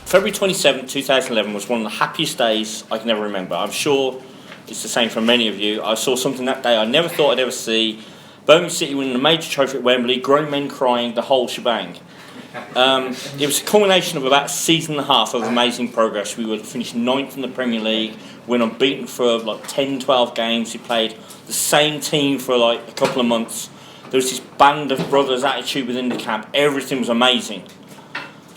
February 27th, 2011 was one of the happiest days I can ever remember. I'm sure it's the same for many of you. I saw something that day I never thought I'd ever see. Birmingham City winning a major trophy at Wembley, grown men crying, the whole shebang. It was a culmination of about a season and a half of amazing progress. We would finish 9th in the Premier League, went unbeaten for like 10, 12 games. We played the same team for like a couple of months. There was this band of brothers attitude within the camp. Everything was amazing.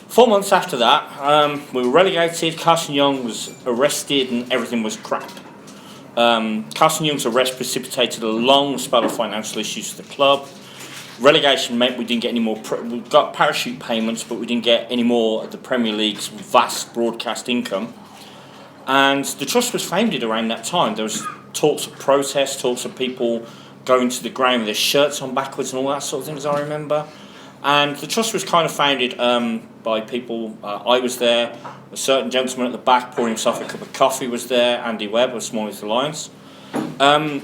4 months after that, we were relegated. Carson Young was arrested and everything was crap. Carson Young's arrest precipitated a long spell of financial issues for the club. Relegation meant we didn't get any more. We got parachute payments, but we didn't get any more of the Premier League's vast broadcast income. And the trust was founded around that time. There was talks of protest, talks of people going to the ground with their shirts on backwards and all that sort of things, I remember. And the trust was kind of founded by people. I was there. A certain gentleman at the back pouring himself a cup of coffee was there. Andy Webb of Small Little Lions. And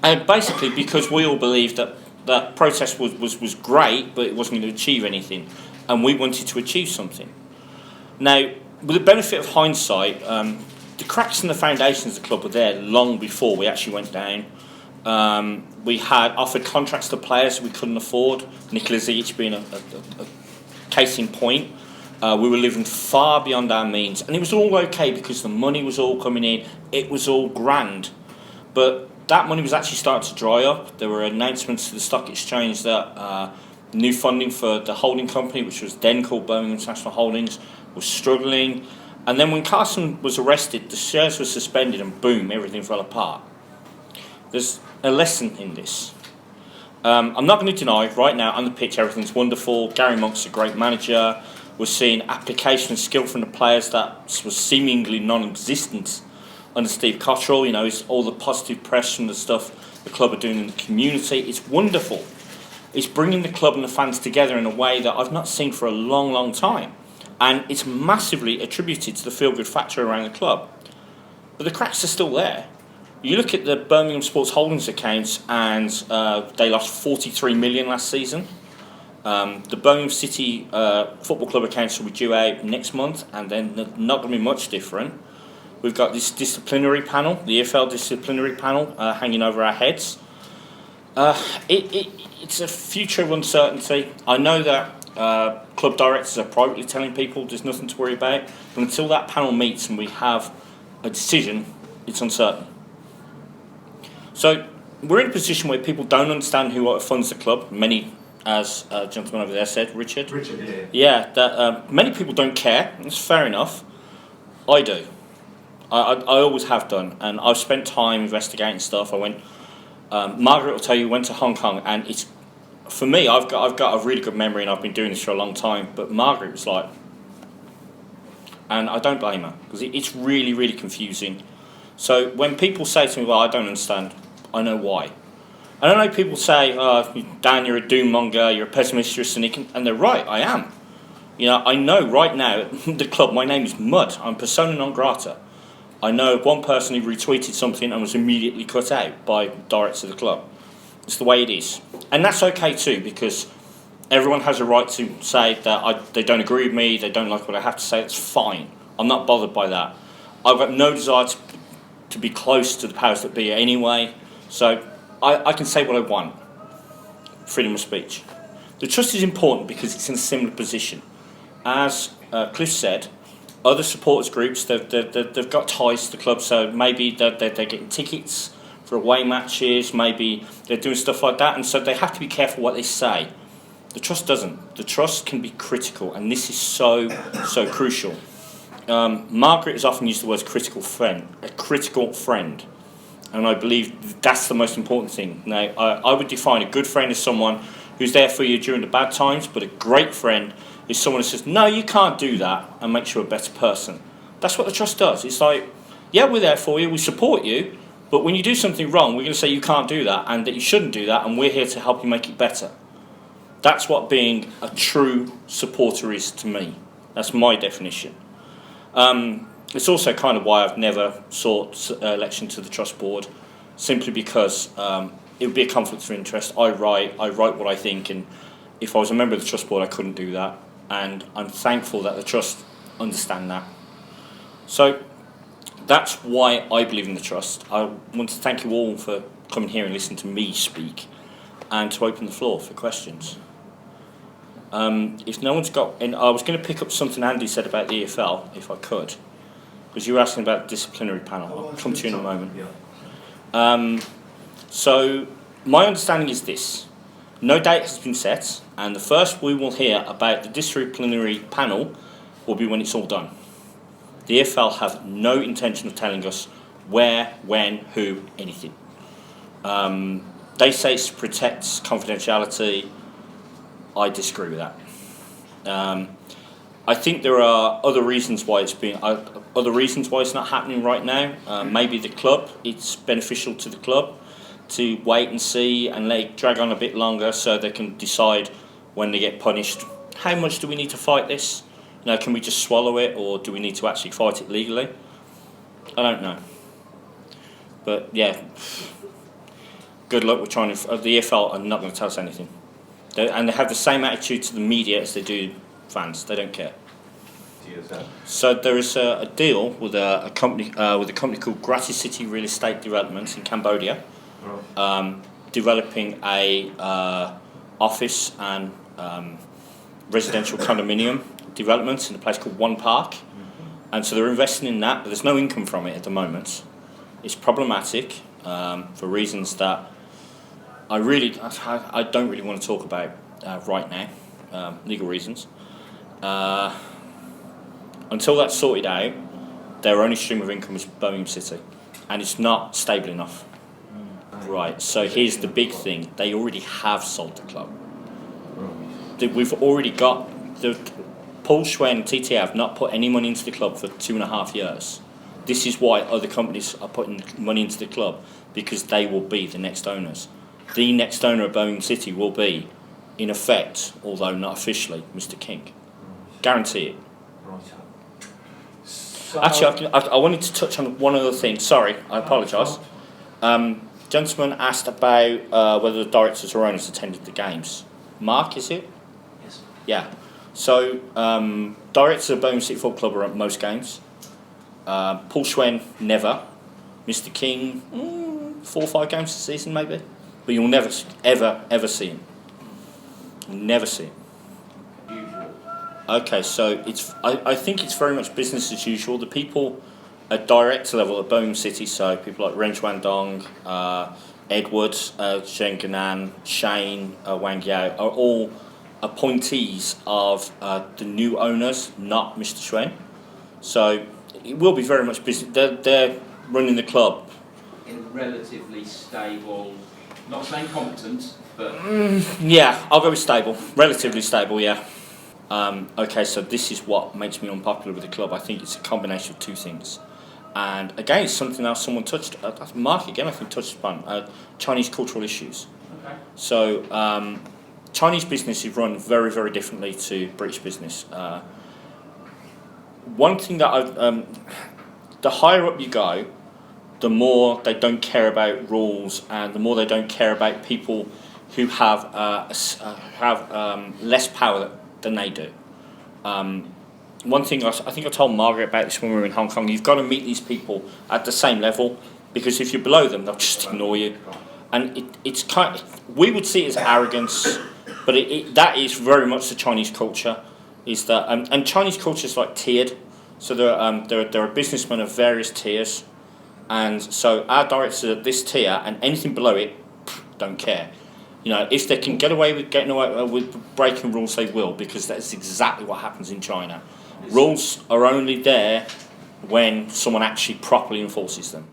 basically because we all believed that protest was great, but it wasn't going to achieve anything. And we wanted to achieve something. Now, with the benefit of hindsight, the cracks in the foundations of the club were there long before we actually went down. We had offered contracts to players we couldn't afford, Nikola Zijic being a case in point. We were living far beyond our means, and it was all okay because the money was all coming in, it was all grand. But that money was actually starting to dry up. There were announcements to the stock exchange that new funding for the holding company, which was then called Birmingham International Holdings, was struggling. And then when Carson was arrested, the shares were suspended and boom, everything fell apart. There's a lesson in this. I'm not going to deny, right now on the pitch everything's wonderful. Gary Monk's a great manager. We're seeing application and skill from the players that was seemingly non-existent under Steve Cottrell. You know, it's all the positive press from the stuff the club are doing in the community. It's wonderful. It's bringing the club and the fans together in a way that I've not seen for a long, long time. And it's massively attributed to the feel-good factor around the club. But the cracks are still there. You look at the Birmingham Sports Holdings accounts and they lost 43 million last season. The Birmingham City Football Club accounts will be due out next month and then they're not going to be much different. We've got this disciplinary panel, the EFL disciplinary panel, hanging over our heads. It's a future of uncertainty. I know that club directors are privately telling people there's nothing to worry about, but until that panel meets and we have a decision, it's uncertain. So we're in a position where people don't understand who funds the club. Many, as a gentleman over there said, Richard, yeah. Yeah, that many people don't care. That's fair enough. I do. I always have done, and I've spent time investigating stuff. I went. Margaret will tell you, went to Hong Kong, and it's for me. I've got a really good memory, and I've been doing this for a long time. But Margaret was like, and I don't blame her because it's really, really confusing. So when people say to me, "Well, I don't understand," I know why. And I know people say, Dan, you're a doom monger, you're a pessimist, you're a cynic, and they're right, I am. You know, I know right now at the club, my name is Mud, I'm persona non grata. I know of one person who retweeted something and was immediately cut out by directors of the club. It's the way it is. And that's okay too, because everyone has a right to say that they don't agree with me, they don't like what I have to say, it's fine. I'm not bothered by that. I've got no desire to be close to the powers that be anyway, so I can say what I want. Freedom of speech. The trust is important because it's in a similar position. As Cliff said, other supporters groups, they've got ties to the club, so maybe they're getting tickets for away matches, maybe they're doing stuff like that, and so they have to be careful what they say. The trust doesn't. The trust can be critical, and this is so crucial. Margaret has often used the word critical friend, a critical friend, and I believe that's the most important thing. Now, I would define a good friend as someone who's there for you during the bad times, but a great friend is someone who says, no, you can't do that, and makes you a better person. That's what the trust does. It's like, yeah, we're there for you, we support you, but when you do something wrong, we're going to say you can't do that, and that you shouldn't do that, and we're here to help you make it better. That's what being a true supporter is to me. That's my definition. It's also kind of why I've never sought election to the trust board, simply because it would be a conflict of interest. I write what I think, and if I was a member of the trust board, I couldn't do that. And I'm thankful that the trust understand that. So that's why I believe in the trust. I want to thank you all for coming here and listening to me speak, and to open the floor for questions. If no one's got, and I was going to pick up something Andy said about the EFL, if I could, because you were asking about the disciplinary panel. I'll come to you in a moment. So my understanding is this: no date has been set, and the first we will hear about the disciplinary panel will be when it's all done. The EFL have no intention of telling us where, when, who, anything. They say it protects confidentiality. I disagree with that. I think there are other reasons why it's not happening right now. Maybe the club, it's beneficial to the club to wait and see and let it drag on a bit longer so they can decide when they get punished. How much do we need to fight this? Can we just swallow it, or do we need to actually fight it legally? I don't know. But yeah, good luck with trying to. The EFL are not going to tell us anything, and they have the same attitude to the media as they do fans. They don't care. So there is a deal with a company called Gratis City Real Estate Developments in Cambodia, developing a office and residential condominium developments in a place called One Park, and so they're investing in that, but there's no income from it at the moment. It's problematic for reasons that I don't really want to talk about right now, legal reasons. Until that's sorted out, their only stream of income is Birmingham City, and it's not stable enough. Right, so here's the big thing: they already have sold the club. We've already got Paul Schwen and TT have not put any money into the club for 2.5 years. This is why other companies are putting money into the club, because they will be the next owners. The next owner of Birmingham City will be, in effect, although not officially, Mr. King. Guarantee it. Actually, I wanted to touch on one other thing. Sorry, I apologise. Gentleman asked about whether the directors or owners attended the games. Mark, is it? Yes. Yeah. So, directors of Birmingham City Football Club are at most games. Paul Schwen, never. Mr. King, 4 or 5 games a season, maybe. But you'll never, ever see him. You'll never see him. Usual. Okay, so I think it's very much business as usual. The people at director level at Birmingham City, so people like Ren Chuan Dong, Edward, Zheng Ganan, Shane, Wang Yao, are all appointees of the new owners, not Mr. Schwen. So it will be very much business. They're running the club. In relatively stable, not saying competent, but... Yeah, I'll go with stable. Relatively stable, yeah. Okay, so this is what makes me unpopular with the club. I think it's a combination of 2 things. And again, it's something else someone touched, Mark again I think touched upon, Chinese cultural issues. Okay. So Chinese business is run very, very differently to British business. One thing that the higher up you go, the more they don't care about rules, and the more they don't care about people who have less power than they do. One thing I think I told Margaret about this when we were in Hong Kong. You've got to meet these people at the same level, because if you're below them, they'll just ignore you. And it's kind of, we would see it as arrogance, but that is very much the Chinese culture. Is that and Chinese culture is like tiered. So there are businessmen of various tiers, and so our directors are at this tier, and anything below it, don't care. If they can get away with breaking rules, they will, because that's exactly what happens in China. Rules are only there when someone actually properly enforces them.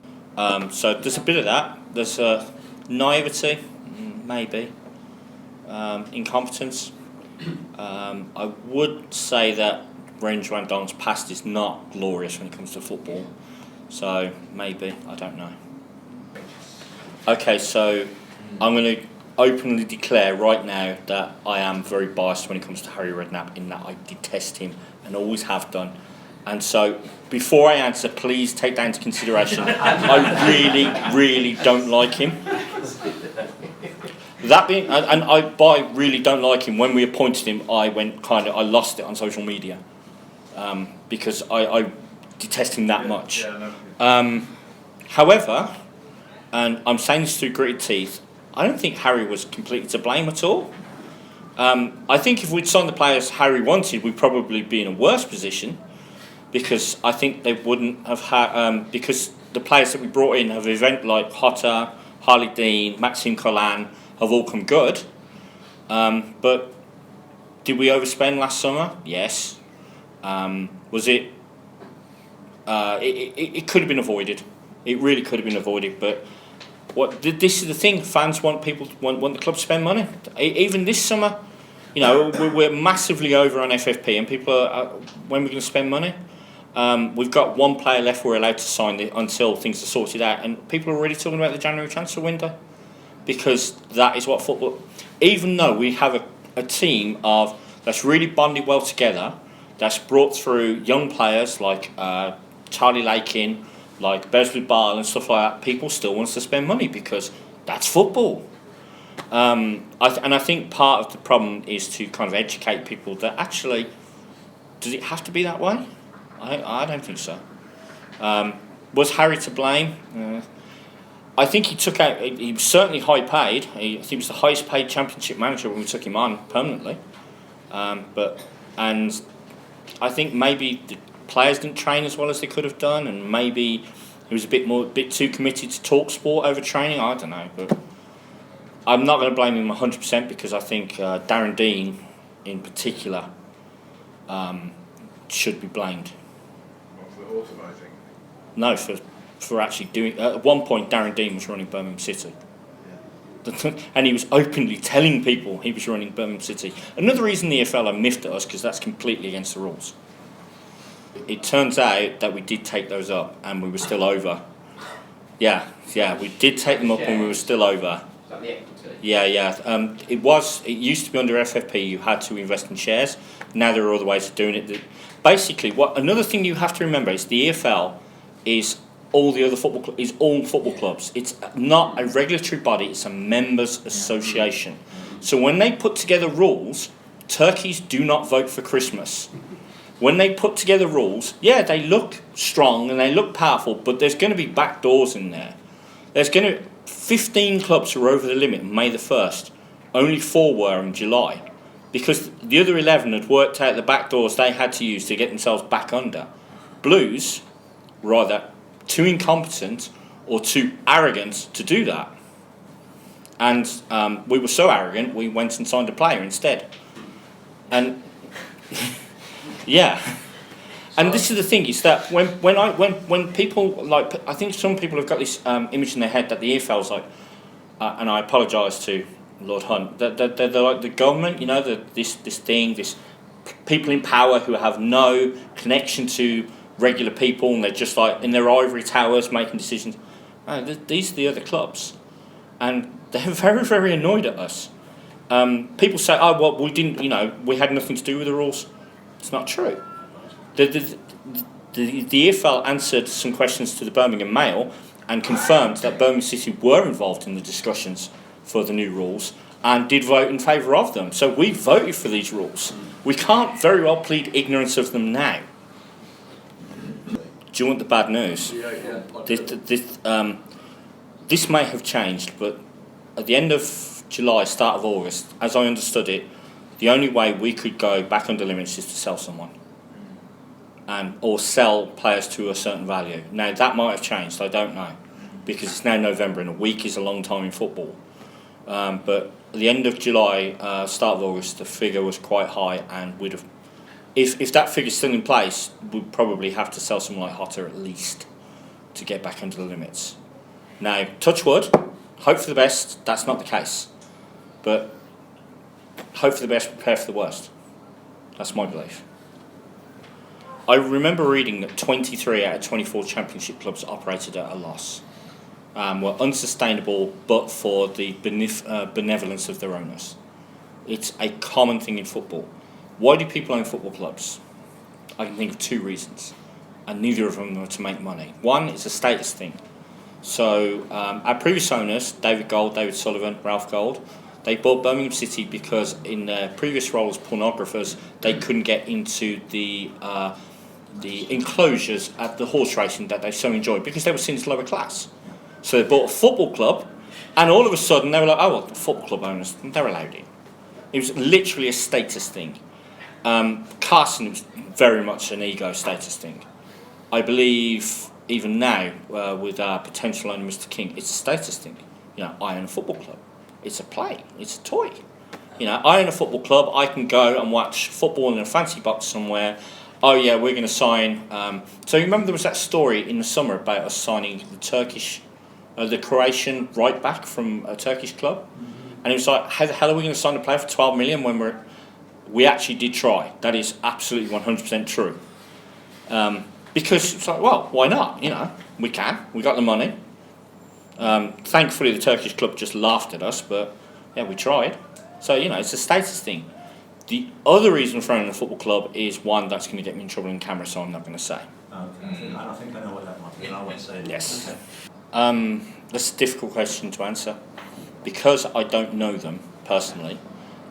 So there's a bit of that. There's naivety, maybe, incompetence. I would say that Ren Chuan Dong's past is not glorious when it comes to football. So maybe, I don't know. Okay, so I'm going to openly declare right now that I am very biased when it comes to Harry Redknapp, in that I detest him and always have done. And so, before I answer, please take that into consideration. I really, really don't like him. That being, and I really don't like him. When we appointed him, I lost it on social media, because I detest him that much. Yeah, no. However, and I'm saying this through gritted teeth, I don't think Harry was completely to blame at all. I think if we'd signed the players Harry wanted, we'd probably be in a worse position, because I think they wouldn't have had, because the players that we brought in have event like Hotter, Harley Dean, Maxime Collan have all come good. But did we overspend last summer? Yes. Was it? It could have been avoided. It really could have been avoided. But this is the thing: fans want the club to spend money. Even this summer, we're massively over on FFP, and people are when we're going to spend money. We've got one player left we're allowed to sign until things are sorted out, and people are already talking about the January transfer window, because that is what football. Even though we have a team that's really bonded well together, that's brought through young players like Charlie Lakin, like Besley Barr and stuff like that, people still want us to spend money because that's football. I think part of the problem is to kind of educate people that actually, does it have to be that way? I don't think so. Was Harry to blame? I think he took out. He was certainly high paid. I think he was the highest paid Championship manager when we took him on permanently. And I think maybe the players didn't train as well as they could have done, and maybe he was a bit too committed to talk sport over training. I don't know, but I'm not going to blame him 100% because I think Darren Dean, in particular, should be blamed. For automating? No, for actually doing. At one point, Darren Dean was running Birmingham City, and he was openly telling people he was running Birmingham City. Another reason the EFL are miffed at us because that's completely against the rules. It turns out that we did take those up, and we were still over. Yeah, we did take them up, and we were still over. Is that the equity? Yeah. It used to be under FFP. You had to invest in shares. Now there are other ways of doing it. Basically, another thing you have to remember is the EFL is all the other all football clubs. It's not a regulatory body. It's a members' association. So when they put together rules, turkeys do not vote for Christmas. When they put together rules, they look strong and they look powerful, but there's going to be back doors in there. 15 clubs are over the limit on May the 1st. Only 4 were in July, because the other 11 had worked out the back doors they had to use to get themselves back under. Blues were either too incompetent or too arrogant to do that. And we were so arrogant, we went and signed a player instead. And and this is the thing, is that when people, like, I think some people have got this image in their head that the EFL's like, and I apologise to Lord Hunt, they're like the government, this people in power who have no connection to regular people, and they're just like in their ivory towers making decisions. These are the other clubs, and they're very, very annoyed at us. People say, "Oh, well, we didn't, we had nothing to do with the rules." It's not true. The EFL answered some questions to the Birmingham Mail and confirmed that Birmingham City were involved in the discussions for the new rules and did vote in favour of them. So we voted for these rules. We can't very well plead ignorance of them now. Do you want the bad news? This may have changed, but at the end of July, start of August, as I understood it, the only way we could go back under limits is to sell someone, or sell players to a certain value. Now that might have changed. I don't know, because it's now November, and a week is a long time in football. But at the end of July, start of August, the figure was quite high, and we'd have, if that figure's still in place, we'd probably have to sell someone like Hotter at least to get back under the limits. Now, touch wood, hope for the best. That's not the case, but hope for the best, prepare for the worst. That's my belief. I remember reading that 23 out of 24 Championship clubs operated at a loss, were unsustainable but for the benevolence of their owners. It's a common thing in football. Why do people own football clubs? I can think of 2 reasons, and neither of them are to make money. One is a status thing. So our previous owners, David Gold, David Sullivan, Ralph Gold, they bought Birmingham City because in their previous role as pornographers, they couldn't get into the the enclosures at the horse racing that they so enjoyed because they were seen as lower class. So they bought a football club, and all of a sudden they were like, oh, well, the football club owners, they're allowed in. It was literally a status thing. Carson was very much an ego status thing. I believe even now, with our potential owner, Mr. King, it's a status thing. You know, I own a football club. It's a play. It's a toy. You know, I own a football club. I can go and watch football in a fancy box somewhere. Oh yeah, we're going to sign. So you remember there was that story in the summer about us signing the Croatian right back from a Turkish club, and it was like, how the hell are we going to sign a player for 12 million when we actually did try? That is absolutely 100% true. Because it's like, well, why not? You know, we can. We got the money. Thankfully, the Turkish club just laughed at us, but yeah, we tried. So, you know, it's a status thing. The other reason for owning a football club is one that's going to get me in trouble in camera, so I'm not going to say. Okay, I think I know what that might be, and I won't say it. Yes. Okay. That's a difficult question to answer. Because I don't know them personally,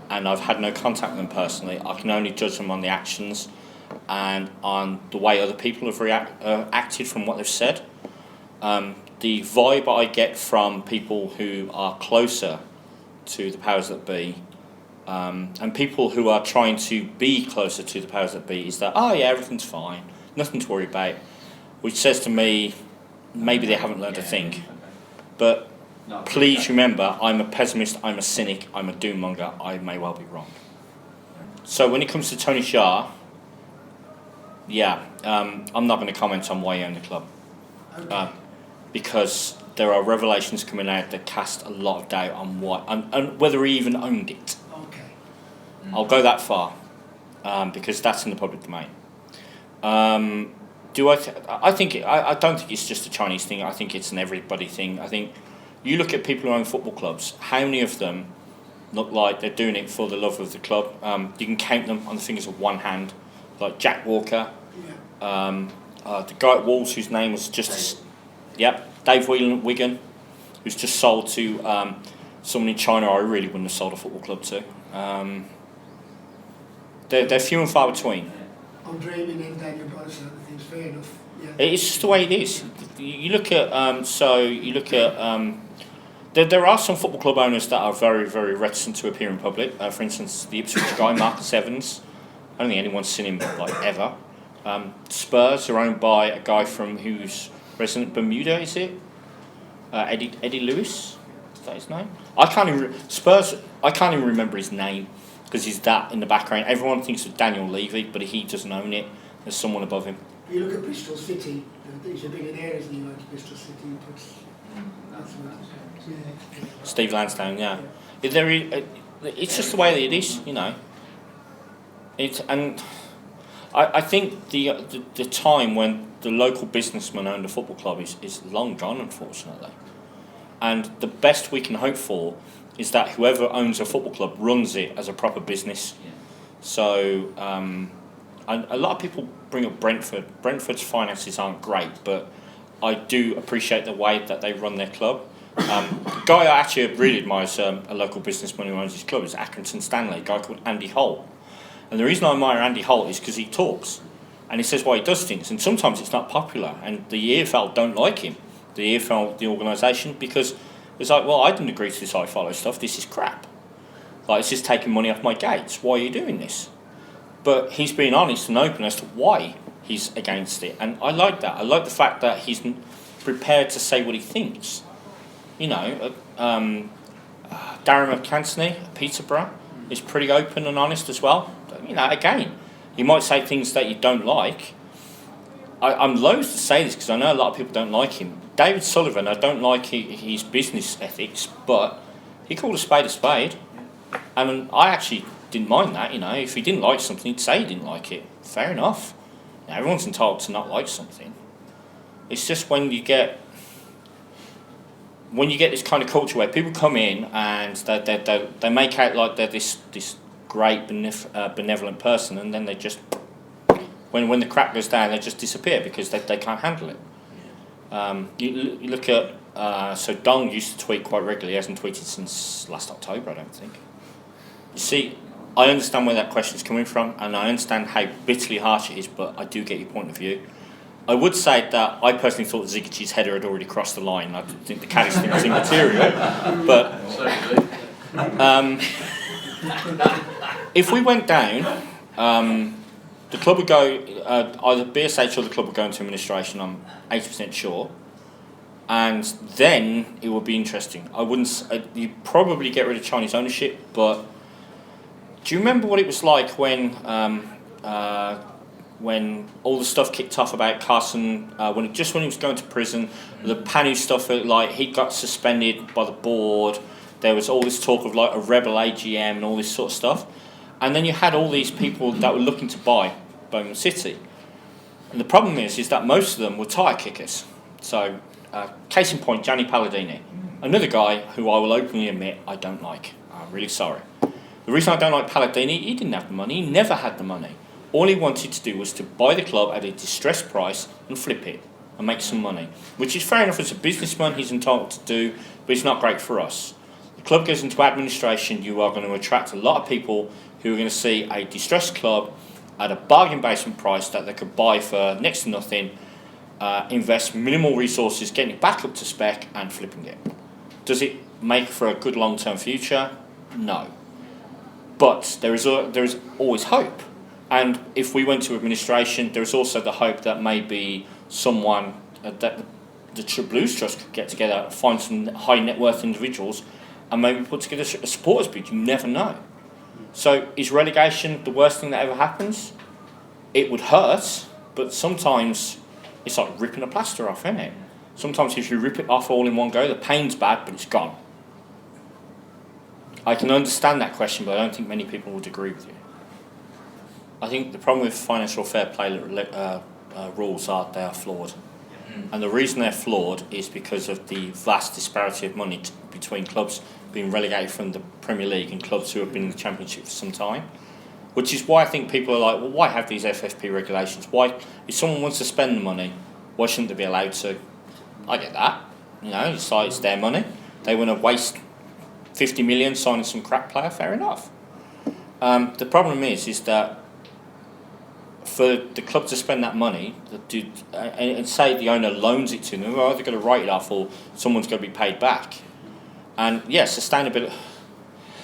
and I've had no contact with them personally, I can only judge them on the actions and on the way other people have acted from what they've said. The vibe I get from people who are closer to the powers that be, and people who are trying to be closer to the powers that be, is that, oh yeah, everything's fine, nothing to worry about, which says to me, maybe they haven't learned a thing. But please remember, I'm a pessimist, I'm a cynic, I'm a doom-monger, I may well be wrong. So when it comes to Tony Shah, yeah, I'm not going to comment on why he owned the club. Because there are revelations coming out that cast a lot of doubt on what and whether he even owned it. Okay. I'll go that far, because that's in the public domain. I don't think it's just a Chinese thing. I think it's an everybody thing. I think you look at people who own football clubs. How many of them look like they're doing it for the love of the club? You can count them on the fingers of one hand, like Jack Walker, the guy at Wolves whose name was just Dave Whelan at Wigan, who's just sold to someone in China I really wouldn't have sold a football club to. They're few and far between. I'm dreaming and Daniel Bryce and other things, fair enough. Yeah. It's just the way it is. You look at there are some football club owners that are very, very reticent to appear in public. For instance, the Ipswich guy, Marcus Evans. I don't think anyone's seen him like ever. Spurs are owned by a guy from who's resident Bermuda, is it? Eddie Lewis, is that his name? I can't even remember his name because he's that in the background. Everyone thinks of Daniel Levy, but he doesn't own it. There's someone above him. You look at Bristol City, he's a billionaire, isn't he? Like Bristol City, Steve Lansdowne, yeah. It's just the way that it is, you know. I think the time when the local businessman owned a football club is long gone, unfortunately. And the best we can hope for is that whoever owns a football club runs it as a proper business. Yeah. So a lot of people bring up Brentford. Brentford's finances aren't great, but I do appreciate the way that they run their club. The guy I actually really admire is a local businessman who owns his club is Accrington Stanley, a guy called Andy Holt. And the reason I admire Andy Holt is because he talks and he says why he does things, and sometimes it's not popular, and the EFL don't like him, the EFL, the organisation, because it's like, well, I didn't agree to this iFollow stuff, this is crap. Like, it's just taking money off my gates, why are you doing this? But he's being honest and open as to why he's against it, and I like that. I like the fact that he's prepared to say what he thinks. You know, Darren McCansley at Peterborough is pretty open and honest as well. You know, again, you might say things that you don't like. I'm loath to say this because I know a lot of people don't like him. David Sullivan, I don't like his business ethics, but he called a spade. And I actually didn't mind that, you know. If he didn't like something, he'd say he didn't like it. Fair enough. Now, everyone's entitled to not like something. It's just when you get this kind of culture where people come in and they make out like they're this great benevolent person, and then they just when the crap goes down, they just disappear because they can't handle it. You look at so Dong used to tweet quite regularly. He hasn't tweeted since last October, I don't think. You see, I understand where that question is coming from, and I understand how bitterly harsh it is, but I do get your point of view. I would say that I personally thought Zigic's header had already crossed the line. I think the Caddies thing was immaterial. But if we went down, the club would go, either BSH or the club would go into administration, I'm 80% sure. And then it would be interesting. I wouldn't. You'd probably get rid of Chinese ownership, but do you remember what it was like when all the stuff kicked off about Carson when he was going to prison? The Panu stuff, like he got suspended by the board. There was all this talk of like a rebel AGM and all this sort of stuff, and then you had all these people that were looking to buy Birmingham City. And the problem is that most of them were tyre kickers. So. Case in point, Gianni Palladini, another guy who I will openly admit I don't like. I'm really sorry. The reason I don't like Palladini, he didn't have the money, he never had the money. All he wanted to do was to buy the club at a distressed price and flip it and make some money, which is fair enough as a businessman, he's entitled to do, but it's not great for us. The club goes into administration, you are going to attract a lot of people who are going to see a distressed club at a bargain basement price that they could buy for next to nothing. Invest minimal resources, getting it back up to spec and flipping it. Does it make for a good long-term future? No. But there is always hope. And if we went to administration, there is also the hope that maybe someone, that the Blues Trust could get together, find some high net worth individuals and maybe put together a supporters bid. You never know. So is relegation the worst thing that ever happens? It would hurt, but sometimes it's like ripping a plaster off, isn't it? Sometimes if you rip it off all in one go, the pain's bad, but it's gone. I can understand that question, but I don't think many people would agree with you. I think the problem with financial fair play rules are they are flawed. And the reason they're flawed is because of the vast disparity of money between clubs being relegated from the Premier League and clubs who have been in the Championship for some time. Which is why I think people are like, well, why have these FFP regulations? Why, if someone wants to spend the money, why shouldn't they be allowed to? I get that. You know, it's like it's their money. They want to waste 50 million signing some crap player, fair enough. The problem is that for the club to spend that money, and say the owner loans it to them, they're either going to write it off or someone's going to be paid back. And yeah, sustainability.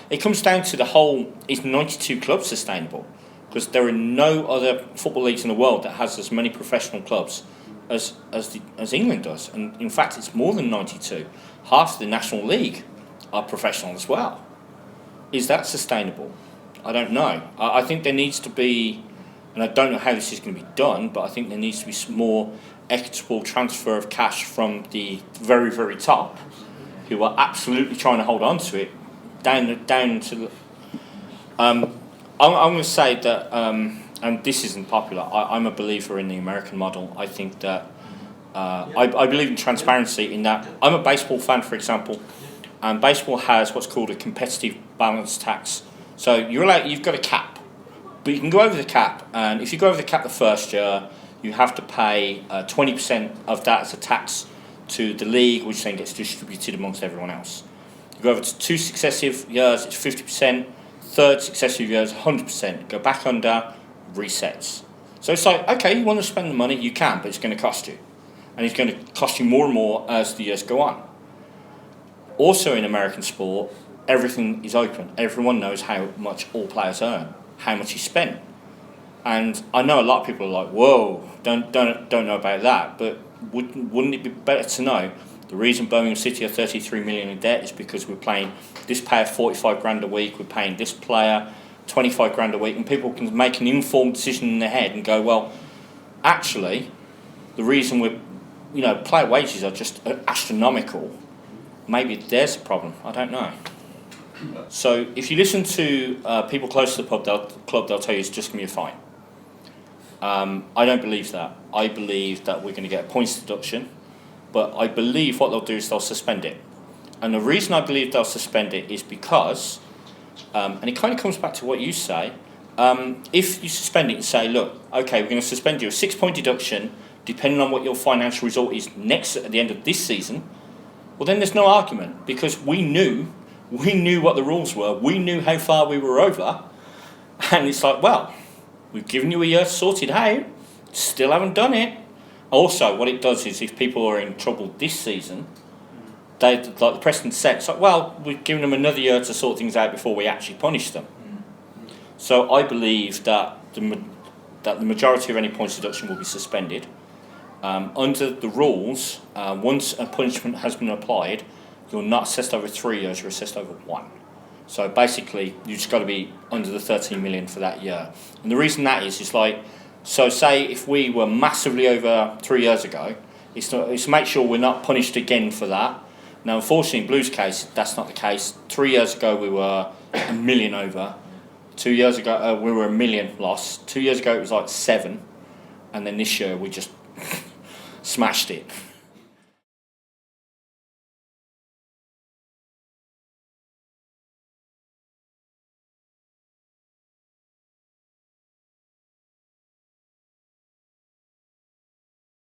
It comes down to the whole, is 92 clubs sustainable? Because there are no other football leagues in the world that has as many professional clubs as England does. And in fact, it's more than 92. Half the National League are professional as well. Is that sustainable? I don't know. I think there needs to be, and I don't know how this is going to be done, but I think there needs to be more equitable transfer of cash from the very, very top, who are absolutely trying to hold on to it, down to the. I'm going to say that, and this isn't popular. I'm a believer in the American model. I think that I believe in transparency. In that, I'm a baseball fan, for example, and baseball has what's called a competitive balance tax. So you've got a cap, but you can go over the cap, and if you go over the cap the first year, you have to pay 20% of that as a tax to the league, which then gets distributed amongst everyone else. You go over to 2 successive years, it's 50%. Third successive years, 100%. Go back under, resets. So it's like, okay, you want to spend the money, you can, but it's going to cost you. And it's going to cost you more and more as the years go on. Also in American sport, everything is open. Everyone knows how much all players earn, how much is spent. And I know a lot of people are like, whoa, don't know about that, but wouldn't it be better to know the reason Birmingham City are 33 million in debt is because we're paying this player 45 grand a week, we're paying this player 25 grand a week, and people can make an informed decision in their head and go, well, actually, the reason player wages are just astronomical. Maybe there's a problem. I don't know. So if you listen to people close to the club, they'll tell you it's just going to be a fine. I don't believe that. I believe that we're going to get a points deduction, but I believe what they'll do is they'll suspend it. And the reason I believe they'll suspend it is because, and it kind of comes back to what you say, if you suspend it and say, look, okay, we're going to suspend you a 6-point deduction depending on what your financial result is at the end of this season, well then there's no argument because we knew what the rules were, we knew how far we were over, And it's like, well, we've given you a year to sort it out, still haven't done it. Also, what it does is if people are in trouble this season, they, like the precedent set, it's like, well, we've given them another year to sort things out before we actually punish them. So I believe that the majority of any points deduction will be suspended. Under the rules, once a punishment has been applied, you're not assessed over 3 years, you're assessed over 1. So basically, you just got to be under the 13 million for that year. And the reason that is like, so say if we were massively over 3 years ago, it's to make sure we're not punished again for that. Now, unfortunately, in Blue's case, that's not the case. 3 years ago, we were 1 million over. 2 years ago, we were 1 million lost. 2 years ago, it was like 7. And then this year, we just smashed it.